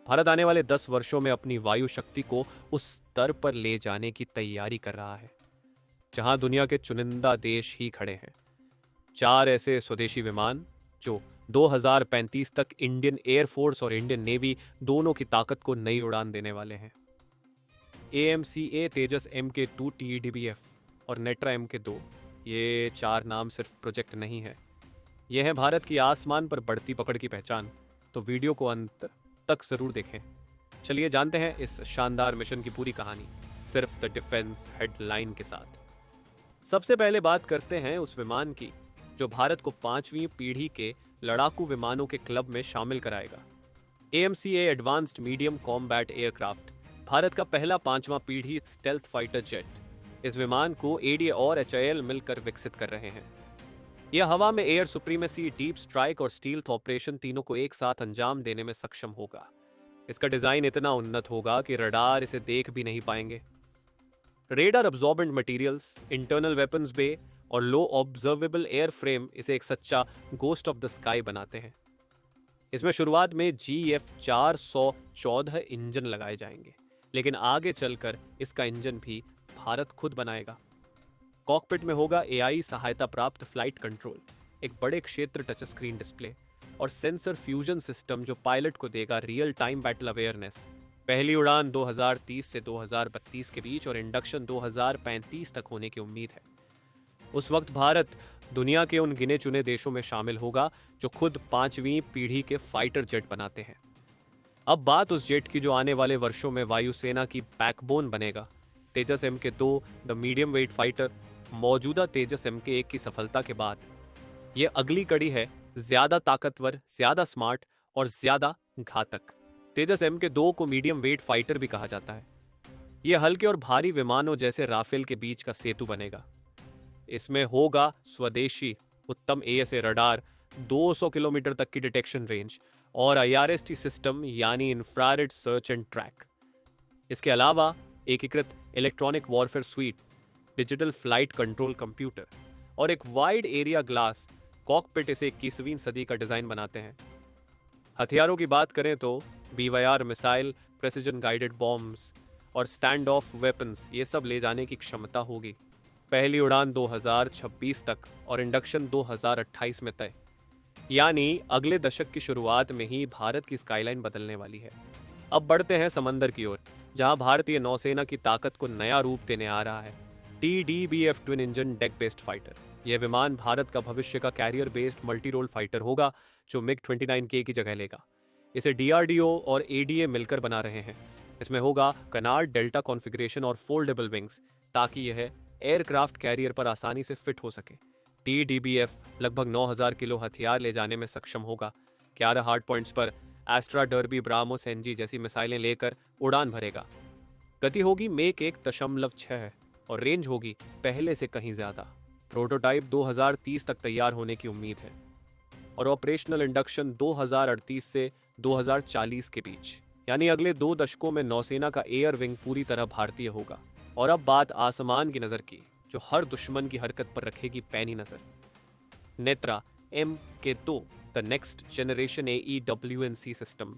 भारत आने वाले 10 वर्षों में अपनी वायु शक्ति को उस स्तर पर ले जाने की तैयारी कर रहा है जहां दुनिया के चुनिंदा देश ही खड़े हैं। 4 ऐसे स्वदेशी विमान जो 2035 तक इंडियन एयरफोर्स और इंडियन नेवी दोनों की ताकत को नई उड़ान देने वाले हैं। AMCA तेजस MK2 TEDBF और नेट्रा MK2, ये 4 नाम सिर्फ प्रोजेक्ट नहीं है, ये है भारत की आसमान पर बढ़ती पकड़ की पहचान। तो वीडियो को अंत तक जरूर देखें। चलिए जानते हैं इस शानदार मिशन की पूरी कहानी, सिर्फ द डिफेंस हेडलाइन के साथ। सबसे पहले बात करते हैं उस विमान की जो भारत को 5वीं पीढ़ी के लड़ाकू विमानों के क्लब में शामिल कराएगा। AMCA advanced medium combat aircraft, Bharat का पहला 5वां पीढ़ी स्टेल्थ फाइटर जेट। इस विमान को ADA और HAL मिलकर विकसित कर रहे हैं। यह हवा में एयर सुप्रीमेसी, डीप स्ट्राइक और स्टील्थ ऑपरेशन तीनों को एक साथ अंजाम देने में सक्षम होगा। इसका डिजाइन इतना उन्नत होगा कि रडार इसे देख भी नहीं पाएंगे। Radar absorbent materials, internal weapons bay और लो ऑब्जर्वेबल एयर फ्रेम इसे एक सच्चा गोस्ट ऑफ द स्काई बनाते हैं। इसमें शुरुआत में GF 414 इंजन लगाए जाएंगे, लेकिन आगे चलकर इसका इंजन भी भारत खुद बनाएगा। कॉकपिट में होगा AI सहायता प्राप्त फ्लाइट कंट्रोल, एक बड़े क्षेत्र टच स्क्रीन डिस्प्ले और सेंसर फ्यूजन सिस्टम जो पायलट को देगा रियल टाइम बैटल अवेयरनेस। पहली उड़ान 2030 से 2032 के बीच और इंडक्शन 2035 तक होने की उम्मीद है। उस वक्त भारत दुनिया के उन गिने चुने देशों में शामिल होगा जो खुद 5वीं पीढ़ी के फाइटर जेट बनाते हैं। अब बात उस जेट की जो आने वाले वर्षों में वायुसेना की बैकबोन बनेगा। तेजस MK2 the medium wait fighter, मौजूदा तेजस MK1 की सफलता के बाद यह अगली कड़ी है, ज्यादा ताकतवर, ज्यादा स्मार्ट और ज्यादा घातक। तेजस MK2 को मीडियम वेट फाइटर भी कहा जाता है। यह हल्के और भारी विमानों जैसे राफेल के बीच का सेतु बनेगा। इसमें होगा स्वदेशी उत्तम ASA रडार, 200 किलोमीटर तक की डिटेक्शन रेंज और IRST सिस्टम यानी इंफ्रारेड सर्च एंड ट्रैक। इसके अलावा एकीकृत electronic warfare sweet, digital flight control computer और एक वाइड एरिया ग्लास कॉकपिट इसे 21वीं सदी का डिजाइन बनाते हैं। हथियारों की बात करें तो BYR missile, precision guided bombs और स्टैंड ऑफ वेपन्स, ये सब ले जाने की क्षमता होगी। पहली उड़ान 2026 तक और इंडक्शन 2028 में तय, यानी अगले दशक की शुरुआत में ही भारत की स्काईलाइन बदलने वाली है। अब बढ़ते हैं समंदर की ओर, जहां भारतीय नौसेना की ताकत को नया रूप देने आ रहा है TDBF twin engine deck based fighter. यह विमान भारत का भविष्य का carrier based multi role fighter होगा जो MiG-29K की जगह लेगा। इसे DRDO और ADA मिलकर बना रहे हैं। इसमें होगा कनार्ड डेल्टा कॉन्फ़िगरेशन और फोल्डेबल विंग्स ताकि यह एयरक्राफ्ट कैरियर पर आसानी से फिट हो सके। TDBF लगभग 9000 किलो हथियार ले जाने में सक्षम होगा। 11 हार्ड पॉइंट्स पर एस्ट्रा डर्बी ब्राह्मोस NG जैसी मिसाइलें लेकर उड़ान भरेगा। गति होगी मेक 1.6 और रेंज होगी पहले से कहीं ज्यादा। प्रोटोटाइप 2030 तक तैयार होने की उम्मीद है और ऑपरेशनल इंडक्शन 2038 से 2040 के बीच, यानी अगले 2 दशकों में नौसेना का एयर विंग पूरी तरह भारतीय होगा। और अब बात आसमान की नजर की, जो हर दुश्मन की हरकत पर रखेगी पैनी नजर। Netra MK2 the next generation AEWNC system,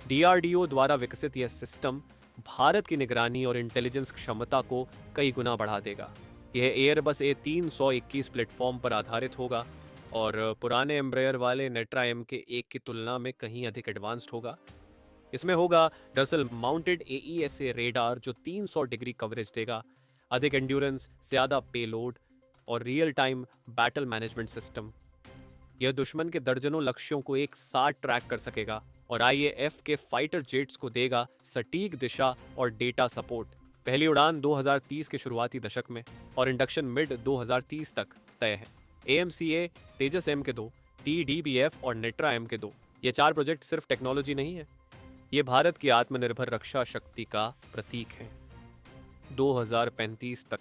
DRDO द्वारा विकसित यह सिस्टम भारत की निगरानी और इंटेलिजेंस क्षमता को कई गुना बढ़ा देगा। यह एयरबस A321 प्लेटफॉर्म पर आधारित होगा और पुराने एम्ब्रेयर वाले नेट्रा MK1 की तुलना में कहीं अधिक एडवांस्ड होगा। इसमें होगा डसल माउंटेड AESA रेडार जो 300 डिग्री कवरेज देगा, अधिक एंड्योरेंस, ज्यादा पेलोड और real time battle management system. यह दुश्मन के दर्जनों लक्ष्यों को एक साथ ट्रैक कर सकेगा और IAF के फाइटर जेट्स को देगा सटीक दिशा और डेटा सपोर्ट। पहली उड़ान 2030 के शुरुआती दशक में और इंडक्शन मिड 2030 तक तय है। AMCA, तेजस MK2, TDBF और नेट्रा MK2, ये 4 प्रोजेक्ट सिर्फ टेक्नोलॉजी नहीं है, ये भारत की आत्मनिर्भर रक्षा शक्ति का प्रतीक है। 2035 तक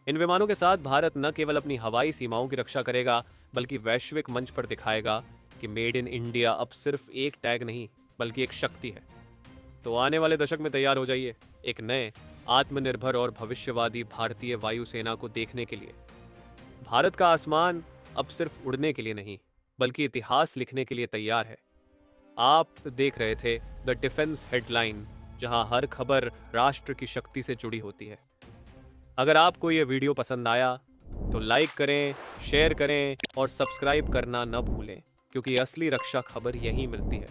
इन विमानों के साथ भारत न केवल अपनी हवाई सीमाओं की रक्षा करेगा बल्कि वैश्विक मंच पर दिखाएगा कि मेड इन इंडिया अब सिर्फ एक टैग नहीं बल्कि एक शक्ति है। तो आने वाले दशक में तैयार हो जाइए एक नए आत्मनिर्भर और भविष्यवादी भारतीय वायुसेना को देखने के लिए। भारत का आसमान अब सिर्फ उड़ने के लिए नहीं बल्कि इतिहास लिखने के लिए तैयार है। आप देख रहे थे द डिफेंस हेडलाइन, जहां हर खबर राष्ट्र की शक्ति से जुड़ी होती है। अगर आपको ये वीडियो पसंद आया तो लाइक करें, शेयर करें और सब्सक्राइब करना न भूलें, क्योंकि असली रक्षा खबर यहीं मिलती है।